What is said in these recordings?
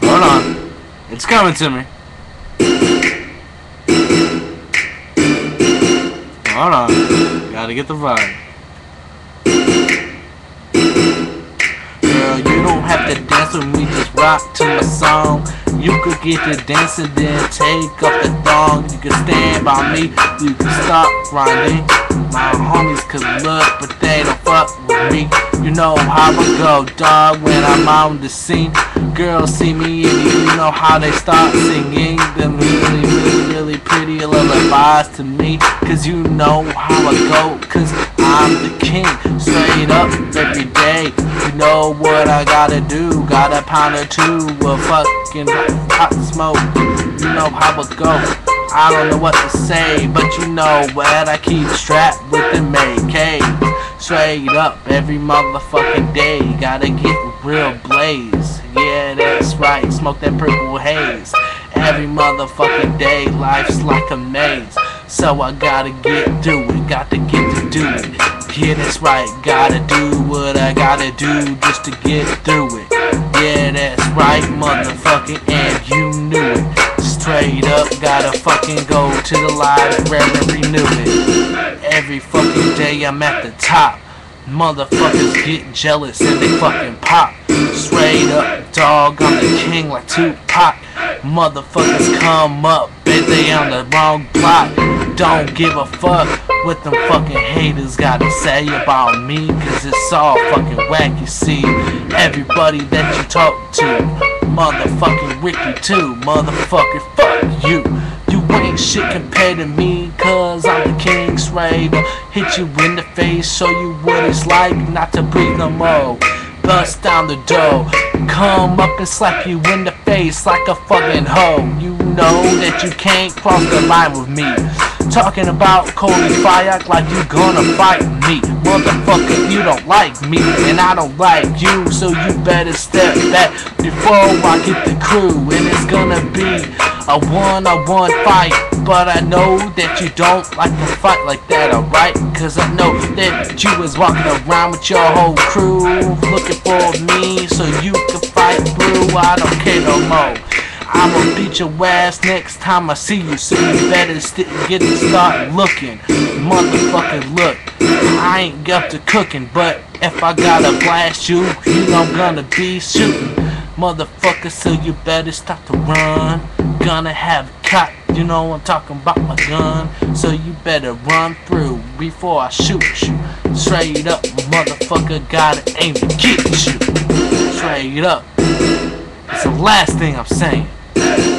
Hold on. It's coming to me. Hold on. Gotta get the vibe. Girl, you don't have to dance with me, just rock to my song. You could get to dancing, then take off the thong. You can stand by me, you can stop grinding. My homies could look, but they don't fuck with me. You know how I go, dog, when I'm on the scene. Girls see me and you know how they start singing them really pretty lullabies to me. Cause you know how I go, cause I'm the king. Straight up every day, you know what I gotta do. Got a pound or two of fucking hot smoke. You know how I go, I don't know what to say, but you know what, I keep strapped with the AK. Straight up every motherfucking day, gotta get real blaze. Yeah, that's right, smoke that purple haze. Every motherfucking day, life's like a maze. So I gotta get to it, got to get to do it. Yeah, that's right, gotta do what I gotta do just to get through it. Yeah, that's right, motherfucking, and you knew it. Straight up, gotta fucking go to the library and renew it. Every fucking day I'm at the top. Motherfuckers get jealous and they fucking pop. Straight up, dog, I'm the king like Tupac. Motherfuckers come up, bet they on the wrong block. Don't give a fuck what them fucking haters gotta say about me, cause it's all fucking whack, you see. Everybody that you talk to, motherfucking Ricky too, motherfucker, fuck you. You ain't shit compared to me, cause I'm the king. Straight up, hit you in the face, show you what it's like not to breathe no more. Bust down the door, come up and slap you in the face like a fucking hoe. You know that you can't cross the line with me. Talking about Cody Fire like you gonna fight me. Motherfucker, you don't like me and I don't like you, so you better step back before I get the crew. And it's gonna be a one-on-one fight, but I know that you don't like to fight like that, alright? Cause I know that you was walking around with your whole crew looking for me so you can fight through. I don't care no more. I'ma beat your ass next time I see you, so you better get to start looking. Motherfucker, look, I ain't up to cooking, but if I gotta blast you, you know I'm gonna be shooting. Motherfucker, so you better stop to run. Gonna have a cop, you know I'm talking about my gun, so you better run through before I shoot you. Straight up, motherfucker, gotta aim to get you. Straight up, it's the last thing I'm saying.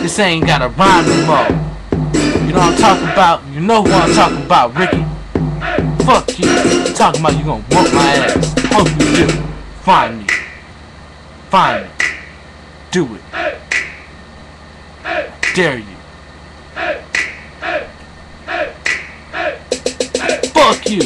This ain't got a rhyme no more. You know what I'm talking about? You know who I'm talking about, Ricky. Fuck you. I'm talking about you gonna whoop my ass. Hope you do. Find me. Find me. Do it. Dare you. Fuck you.